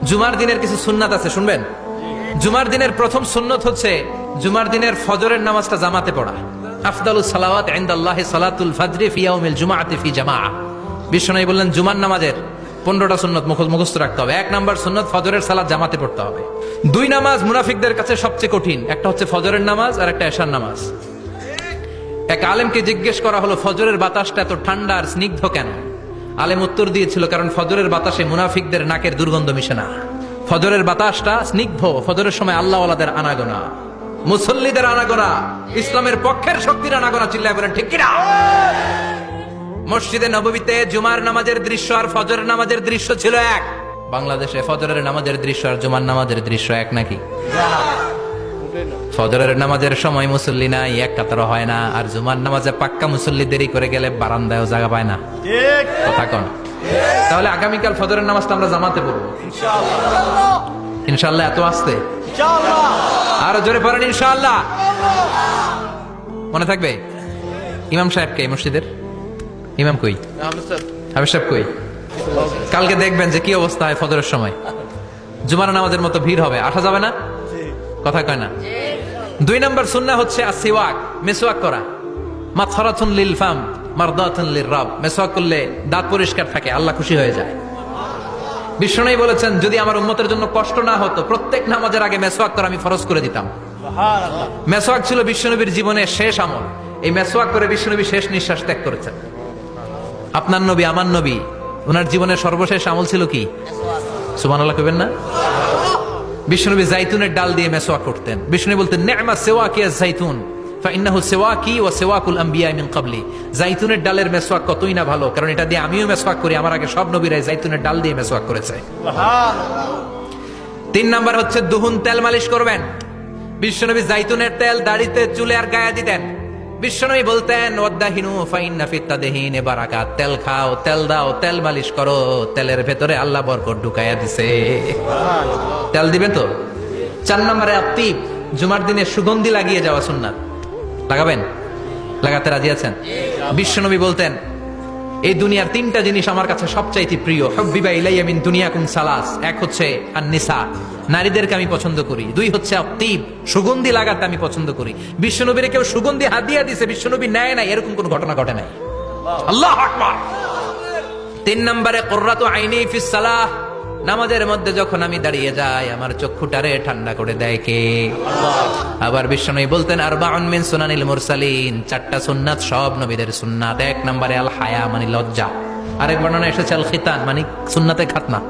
জুমার দিনের কিছু সুন্নাত আছে, শুনবেন? জুমার দিনের প্রথম সুন্নত হচ্ছে জুমার দিনের ফজরের নামাজটা জামাতে পড়া। আফদালুস সালাওয়াত ইনদাল্লাহি সালাতুল ফজরি ফি ইয়াউমিল জুমআতি ফি জামাআ। বিশ্বনবী বললেন জুমার নামাজের 15টা সুন্নত মুখস্থ রাখতে হবে। 1 নাম্বার সুন্নত ফজরের সালাত জামাতে পড়তে হবে। 2 নামাজ মুনাফিকদের কাছে সবচেয়ে কঠিন, একটা হচ্ছে ফজরের নামাজ আর একটা এশার নামাজ। এক আলেমকে জিজ্ঞেস করা হলো ফজরের বাতাসটা এত ঠান্ডা আর স্নিগ্ধ কেন? আলেম উত্তর দিয়েছিল, কারণ ফজরের বাতাসে মুনাফিকদের নাকের দুর্গন্ধ মিশে না। ফজরের বাতাসটা স্নিগ্ধ, ফজরের সময় আল্লাহওয়ালাদের আনাগোনা, মুসল্লিদের আনাগোনা, ইসলামের পক্ষের শক্তির আনাগোনা। চিল্লায় বলেন ঠিক কিনা? মসজিদে নববীতে জুমার নামাজের দৃশ্য আর ফজরের নামাজের দৃশ্য ছিল এক। বাংলাদেশে ফজরের নামাজের দৃশ্য আর জুমার নামাজের দৃশ্য এক নাকি? ফজরের নামাজের সময় মুসল্লি নাই, এক কাতার হয় না, আর জুমার নামাজে পাক্কা মুসল্লি দেরি করে গেলে বারান্দায়ও জায়গা পায় না। কথা কোন? তাহলে আগামীকাল ফজরের নামাজটা আমরা জামাতে পড়বো ইনশাআল্লাহ। এত আসতে আর জোরে পড়েন ইনশাআল্লাহ। মনে থাকবে? ইমাম সাহেব কে মসজিদের? ইমাম কই? হাফেজ সাহেব কই? কালকে দেখবেন যে কি অবস্থা হয় ফজরের সময়। জুমার নামাজের মতো ভিড় হবে, আসা যাবে না। কথা কয় না? 2 নাম্বার সুন্নাহ হচ্ছে আসিওয়াক, মেসওয়াক করা। মাতহারাতুন লিল ফাম মারদাতুন লির রাব। মেসওয়াক করলে দাঁত পরিষ্কার থাকে, আল্লাহ খুশি হয়ে যায়। বিশ্বনবী বলেছেন যদি আমার উম্মতের জন্য কষ্ট না হতো প্রত্যেক নামাজের আগে মেসওয়াক করা আমি ফরজ করে দিতাম। সুবহানাল্লাহ। মেসওয়াক ছিল বিশ্বনবীর জীবনের শেষ আমল। এই মেসওয়াক করে বিশ্বনবী শেষ নিঃশ্বাস ত্যাগ করেছেন। আপনার নবী, আমার নবী, ওনার জীবনের সর্বশেষ আমল ছিল কি? সুবহানাল্লাহ কইবেন না? বিশ্বনবী জাইতুনের ডাল দিয়ে মেসওয়াক করতেন। বিশ্বনবী বলতেন নি'মা সিওয়াকিয়া জাইতুন ফাইন্নাহু সিওয়াকি ওয়া সিওয়াকুল আম্বিয়া মিন ক্বাবলি। জাইতুনের ডালের মেসওয়াক কতই না ভালো, কারণ এটা দিয়ে আমিও মেসওয়াক করি, আমার আগে সব নবীরাই জাইতুনের ডাল দিয়ে মেসওয়াক করেছে। সুবহানাল্লাহ। 3 নাম্বার হচ্ছে দুহুন, তেল মালিশ করবেন। বিশ্বনবী জাইতুনের তেল দাড়িতে, চুলে আর গায়ে দিতেন। বিশ্বনবী বলতেন ওয়াদাহিনু ফাইন্না ফিত তাদহিনে বারাকাত। তেল খাও, তেল দাও, তেল মালিশ করো, তেলের ভেতরে আল্লাহ বরকত ঢুকাইয়া দিছে। সুবহানাল্লাহ। তেল দিবেন তো? 4 নম্বরে আত্তিব, জুমার দিনে সুগন্ধি লাগিয়ে যাওয়া সুন্নাত। লাগাবেন? লাগাতে রাজি আছেন? বিশ্বনবী বলতেন এই দুনিয়ার 3টা জিনিস আমার কাছে সবচাইতে প্রিয়। হুব্বিবা ইলাইয়া মিন দুনিয়াকুম সালাস। 1 হচ্ছে আন-নিসা, নারীদেরকে আমি পছন্দ করি। 2 হচ্ছে আত্তিব, সুগন্ধি লাগাতে আমি পছন্দ করি। বিশ্বনবীরে কেউ সুগন্ধি হাদিয়া দিয়েছে, বিশ্বনবী নেয় নাই, এরকম কোন ঘটনা ঘটে নাই। আল্লাহু আকবার। 3 নম্বরে কুররাতু আইনি ফিস সালাহ। নামাজের মধ্যে যখন আমি দাঁড়িয়ে যাই আমার চক্ষুটারে ঠান্ডা করে দেয় কে? আল্লাহ। আবার বিশ্বনবী বলতেন আরবাউন মিন সুনানিল মুরসালিন। 4টা সুন্নাত সব নবীদের সুন্নাত। 1 নম্বরে আল হায়া মানে লজ্জা। আরেক বর্ণনা এসেছে আল খিতান মানে সুন্নাতে খাতনা,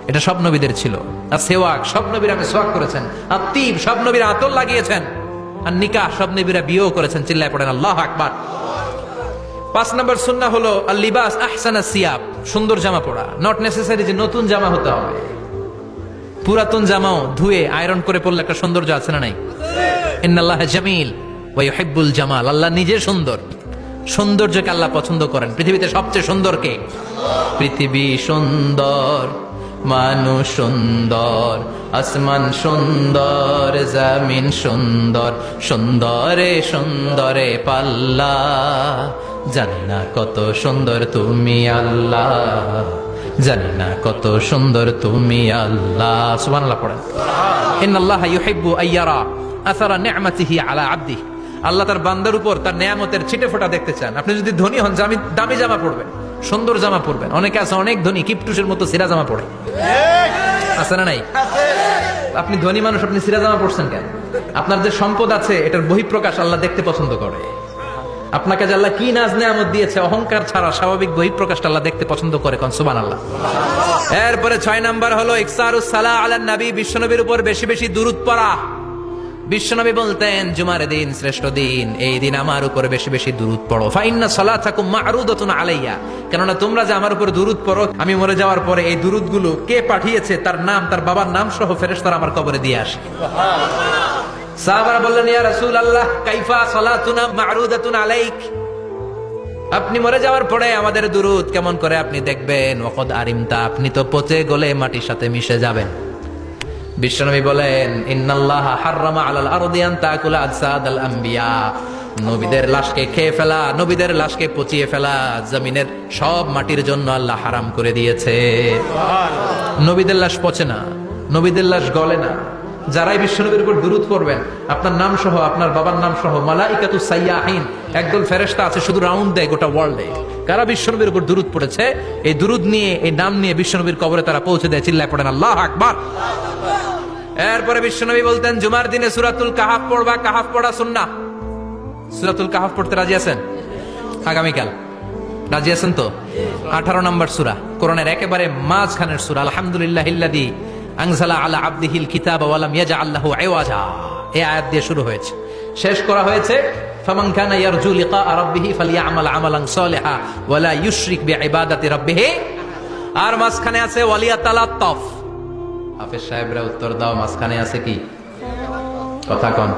এটা সব নবীদের ছিল। আর সেওয়াক, সব নবীরা মেসওয়াক করেছেন। আত্তিব, সব নবীরা আতর লাগিয়েছেন। আর নিকাহ, সব নবীরা বিয়েও করেছেন। চিল্লায় পড়েন আল্লাহু আকবার। 5 নম্বর সুন্নাহ হলো আল লিবাস আহসানাস সিয়াব, সুন্দর জামা পরা। নট নেসেসারি যে নতুন জামা হতে হবে, পুরাতন জামাও ধুয়ে আয়রন করে পরলে একটা সৌন্দর্য আছে না নাই? ইন্নাল্লাহা জামিল ওয়া ইউহিব্বুল জামাল। আল্লাহ নিজে সুন্দর, সৌন্দর্যকে আল্লাহ পছন্দ করেন। পৃথিবীতে সবচেয়ে সুন্দর কে? পৃথিবী সুন্দর, মানুষ সুন্দর, আসমান সুন্দর, জমিন সুন্দর, সুন্দরে সুন্দরে পাল্লা। জানি না কত সুন্দর তুমি আল্লাহ, জানি না কত সুন্দর তুমি আল্লাহ। সুবহানাল্লাহ পড়েন। ইন্নাল্লাহা ইউহিব্বু আইয়ারা আসারা নি'মাতিহি আলা আবদিহি। আল্লাহ তার বান্দার উপর তার নেয়ামতের ছিটেফোঁটা দেখতে চান। আপনি যদি ধনী হন, দামি জামা পরবেন, সুন্দর জামা পরবেন। অনেকে আছে অনেক ধনী, কিপটুসের মতো সিরা জামা পরে, আছে না নাই? আপনি ধনী মানুষ, আপনি সিরা জামা পরছেন কেন? আপনার যে সম্পদ আছে এটার বহিঃপ্রকাশ আল্লাহ দেখতে পছন্দ করে। আপনাকে যে আল্লাহ কি নাজ নেয়ামত দিয়েছে, অহংকার ছাড়া স্বাভাবিক বহিঃপ্রকাশটা আল্লাহ দেখতে পছন্দ করে। কোন সুবহানাল্লাহ। এরপরে 6 নাম্বার হলো ইকসারুস সালাহ আলান নবী, বিশ্বনবীর উপর বেশি বেশি দুরূদ পড়া। বিশ্বনবী বলতেন জুমার দিন শ্রেষ্ঠ দিন, এই দিন আমার উপর বেশি বেশি দুরূদ পড়ো। ফাইন্না সালাতাকুম মা'রুদাতুন আলাইয়া। কেননা তোমরা যে আমার উপর দুরূদ পড়ো, আমি মরে যাওয়ার পরে এই দুরূদগুলো কে পাঠিয়েছে তার নাম, তার বাবার নাম সহ ফেরেশতারা আমার কবরে দিয়ে আসে। সাহাবারা বললেন ইয়া রাসূলুল্লাহ কাইফা সালাতুনা মা'রুদাতুন আলাইক। আপনি মরে যাওয়ার পরে আমাদের দুরূদ কেমন করে আপনি দেখবেন? ওয়াকাদ আরিমতা, আপনি তো পচে গলে মাটির সাথে মিশে যাবেন। বিশ্বনবী বলেন ইন্নাল্লাহা হাররামা আলাল আরদি আন তাকুলা আজসাদাল আম্বিয়া। নবীদের লাশকে খেয়ে ফেলা, নবীদের লাশকে পচিয়ে ফেলা জমিনের সব মাটির জন্য আল্লাহ হারাম করে দিয়েছে। নবীদের লাশ পচে না, নবীদের লাশ গলে না। যারাই বিশ্বনবীর উপর দুরূদ করবেন, আপনার নাম সহ, আপনার বাবার নাম সহ, মালাইকাতুস সাইয়াহিন একদল ফেরেশতা আছে শুধু রাউন্ড দেয় গোটা ওয়ার্ল্ডে। কারা বিশ্বনবীর উপর দুরূদ পড়েছে, এই দুরূদ নিয়ে, এই নাম নিয়ে বিশ্বনবীর কবরে তারা পৌঁছে দেয়। চিল্লায় পড়েন আল্লাহু আকবার। এরপরে বিশ্বনবী বলতেন, জুমার দিনে সূরাতুল কাহাফ পড়বা। কাহাফ পড়া সুন্নাহ। সূরাতুল কাহাফ পড়তে রাজি আছেন? আগামীকাল রাজি আছেন তো? 18 নম্বর সূরা, কোরআনের একেবারে মাঝখানের সূরা। আলহামদুলিল্লাহিল্লাযী আনজালা আলা আবদিহিল কিতাবা ওয়া লাম ইয়াজআল লাহু ইওয়াজা, এই আয়াত দিয়ে শুরু হয়েছে, শেষ করা হয়েছে ফামান কানা ইয়ারজু লিকা রাব্বিহি ফালইআমাল আমালান সালিহা ওয়া লা ইউশরিক বিইবাদাতি রাব্বিহি। আর মাঝখানে আছে ওয়ালিয়াতালাত্তাফ। হাফেজ সাহেবরা উত্তর দাও, মাঝখানে আছে কি? কথা কোন?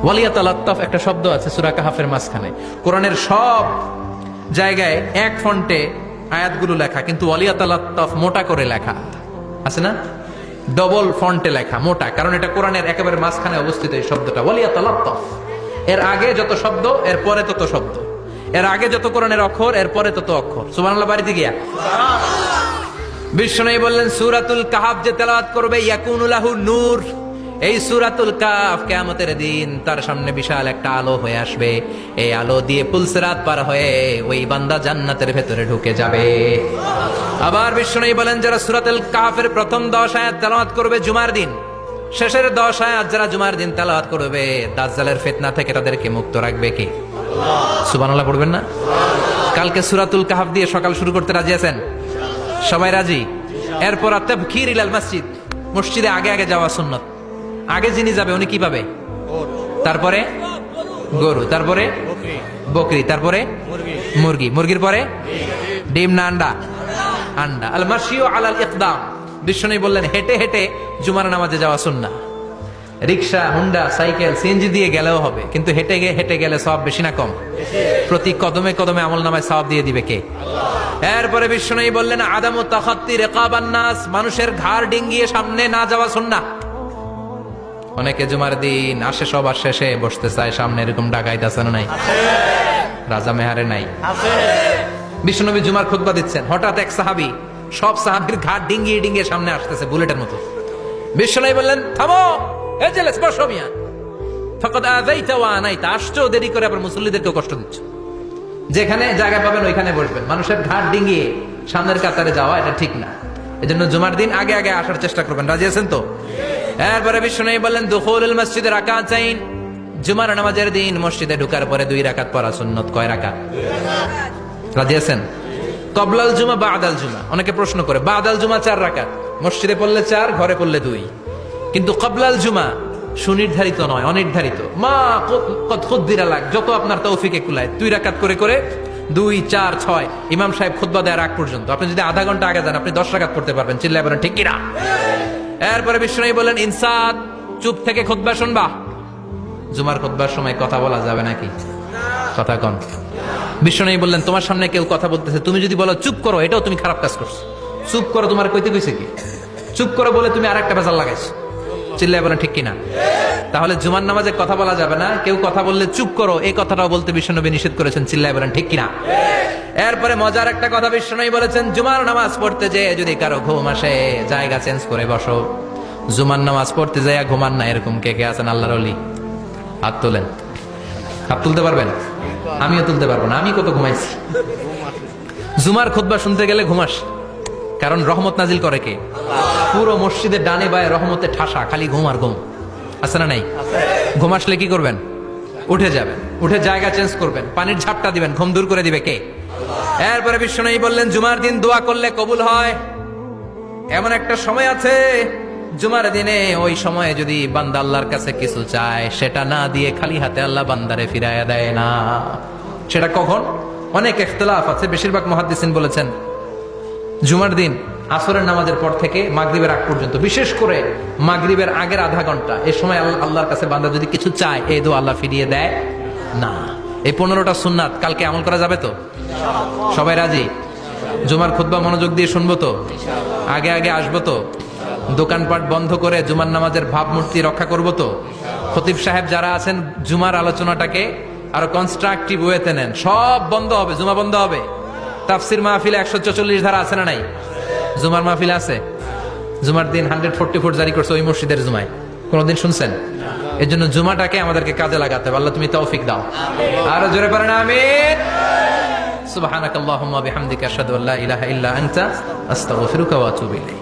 ওয়ালিয়াতালাত্তাফ একটা শব্দ আছে সূরা কাহাফের মাঝখানে। কোরআনের সব জায়গায় এক ফন্টে আয়াতগুলো লেখা, কিন্তু ওয়ালিয়াতালাত্তাফ মোটা করে লেখা আছে না? ডবল ফন্টে লেখা, মোটা, কারণ এটা কোরআনের একেবারে মাঝখানে অবস্থিত এই শব্দটা ওয়ালিয়াতালাত্তাফ। এর আগে যত শব্দ, এর পরে তত শব্দ। এর আগে যত কোরআনের অক্ষর, এর পরে তত অক্ষর। সুবহানাল্লাহ বাড়িতে গিয়া বিশ্বনবী বললেন, সূরাতুল কাহাফ যে তেলাওয়াত করবে ইয়াকুনু লাহু নূর। এই সূরাতুল কাহাফ কিয়ামতের দিন তার সামনে বিশাল একটা আলো হয়ে আসবে। এই আলো দিয়ে পুলসিরাত পার হয়ে ওই বান্দা জান্নাতের ভেতরে ঢুকে যাবে। আবার বিশ্বনবী বলেন, যারা সূরাতুল কাহাফের প্রথম 10 আয়াত তেলাওয়াত করবে জুমার দিন, শেষের 10 আয়াত যারা জুমার দিন তেলাওয়াত করবে, দাজ্জালের ফিতনা থেকে তাদেরকে মুক্ত রাখবে কে? সুবহানাল্লাহ পড়বেন না? কালকে সূরাতুল কাহাফ দিয়ে সকাল শুরু করতে রাজি আছেন? সবাই রাজি? এরপর তাবকির ইলাল মসজিদ, মসজিদে আগে আগে যাওয়া সুন্নাত। আগে যিনি যাবে উনি কি পাবে? তারপরে গরু, তারপরে বকরি, তারপরে মুরগি, মুরগির পরে ডিম না আন্ডা? আন্ডা। আল মাশিউ আলাল ইকদাম। বিশ্বনবী বললেন, হেঁটে হেঁটে জুমার নামাজে যাওয়া সুন্নাহ। রিকশা, হুন্ডা, সাইকেল, সিএনজি দিয়ে গেলেও হবে, কিন্তু হেঁটে গেলে সওয়াব বেশি না কম? প্রতি কদমে কদমে আমলনামায় সওয়াব দিয়ে দিবে কে? এরপরে বিশ্বনবী বললেন, আদামু তাখাত্তি রিকাবান নাস, মানুষের ঘাড় ডিঙ্গিয়ে সামনে না যাওয়া সুন্নাহ। অনেকে জুমার দিন আসে, সবার শেষে বসতে চায় সামনে, এরকম ডাকাইত আছে না নাই? রাজা মেহারে নাই? বিশ্বনবী জুমার খুতবা দিচ্ছেন, হঠাৎ এক সাহাবী সব সাহাবীর ঘাড় ডিঙ্গিয়ে ডিঙ্গিয়ে সামনে আসতেছে বুলেটের মতো। বিশ্বনবী বললেন, থামো, এজেলেস, বসো মিয়া। ফাকাদ আযাইতা ওয়া আনাইতা, আসছো দেরি করে, আবার মুসল্লিদেরকে কষ্ট দিচ্ছ। যেখানে জায়গা পাবেন ওইখানে বসবেন। মানুষের ঘাড় ডিঙ্গিয়ে সামনের কাতারে যাওয়া এটা ঠিক না। এজন্য জুমার দিন আগে আগে আসার চেষ্টা করবেন। রাজি আছেন তো? এরপরে বিশ্বনবী বললেন, দুখুলুল মসজিদে রাকাতাইন, জুমার নামাজের দিন মসজিদে ঢোকার পরে 2 রাকাত পড়া সুন্নাত। কয় রাকাত? রাজি আছেন? কবলাল জুমা, বাদাল জুমা। অনেকে প্রশ্ন করে, বাদাল জুমা 4 রাকাত, মসজিদে পড়লে 4, ঘরে পড়লে 2। কিন্তু কবলাল জুমা সুনির্ধারিত নয়, অনির্ধারিত। মা কত খুদ্দিরা লাগ, যত আপনার তৌফিকে কুলায় 2 রাকাত করে করে, 2, 4, 6 ইমাম সাহেব খুতবা দেওয়ার আগ পর্যন্ত। আপনি যদি আধা ঘন্টা আগে যান, আপনি 10 রাকাত পড়তে পারবেন। চিল্লায় বলেন ঠিক কিনা? এরপরে বিশ্বনবী বললেন, ইনসাত, চুপ থেকে খুতবা শুনবা। জুমার খুতবার সময় কথা বলা যাবে নাকি? কথা কোন? বিশ্বনবী বললেন, তোমার সামনে কেউ কথা বলতেছে, তুমি যদি বলো চুপ করো, এটাও তুমি খারাপ কাজ করছো। চুপ করো তোমার কইতে কইছে কি? চুপ করো বলে তুমি আরেকটা ভেজাল লাগাইছো। চিল্লায় বলেন ঠিক কিনা? তাহলে জুমার নামাজে কথা বলা যাবে না, কেউ কথা বললে চুপ করো, এই কথাটাও বলতে বিশ্বনবী নিষেধ করেছেন। চিল্লায় বলেন ঠিক কিনা? এরপরে মজার একটা কথা বিশ্বনবী বলেছেন, জুমার নামাজ পড়তে যেয়ে যদি কারো ঘুম আসে, জায়গা চেঞ্জ করে বসো। জুমার নামাজ পড়তে যায় ঘুমান না, এরকম কে কে আছেন আল্লাহর ওলি? হাত তোলেন। হাত তুলতে পারবেন? আমিও তুলতে পারবো না, আমি কত ঘুমাইছি। জুমার খুতবা শুনতে গেলে ঘুমাস, কারণ রহমত নাজিল করে কে? পুরো মসজিদের ডানে বায়ে রহমতে ঠাসা, খালি ঘুম আর ঘুম। আছে না নাই? ঘুম আসলে কি করবেন? উঠে যাবেন, উঠে জায়গা চেঞ্জ করবেন, পানির ঝাপটা দিবেন, ঘুম দূর করে দিবে কে? এরপরে বিশ্বনবী বললেন, জুমার দিন দোয়া করলে কবুল হয়। এমন একটা সময় আছে জুমার দিনে, ওই সময়ে যদি বান্দা আল্লাহর কাছে কিছু চায়, সেটা না দিয়ে খালি হাতে আল্লাহ বান্দারে ফিরাইয়া দেয় না। সেটা কখন? অনেক ইখতিলাফ আছে। বেশিরভাগ মুহাদ্দিসিন বলেছেন জুমার দিন আসরের নামাজের পর থেকে মাগরিবের আগ পর্যন্ত, বিশেষ করে মাগরিবের আগের আধা ঘন্টা, এই সময় আল্লাহর কাছে বান্দা যদি কিছু চায়, এই দোয়া আল্লাহ ফিরিয়ে দেয় না। এই 15টা সুন্নাত কালকে আমল করা যাবে তো? সবাই রাজি? জুমার খুতবা মনোযোগ দিয়ে শুনবো তো? আগে আগে আসবো তো? দোকানপাট বন্ধ করে জুমার নামাজের ভাবমূর্তি রক্ষা করবো তো? খতিব সাহেব যারা আছেন জুমার আলোচনাটাকে আরো কনস্ট্রাকটিভ ওয়েতে নেন। সব বন্ধ হবে, জুমা বন্ধ হবে। তাফসির মাহফিলে 144 ধারা আছে না নাই? জুমার মাহফিল আছে। জুমার দিন 144 জারি করছে ওই মসজিদের জুমায়, কোনদিন শুনছেন? এর জন্য জুমাটাকে আমাদেরকে কাজে লাগাতে হবে। আল্লাহ তুমি তৌফিক দাও। আরো জোরে পড়েন আমিন। সুবহানাকাল্লাহুম্মা বিহামদিকা আশহাদু আল্লা ইলাহা ইল্লা আনতা আস্তাগফিরুকা ওয়া আতুবু ইলাইক।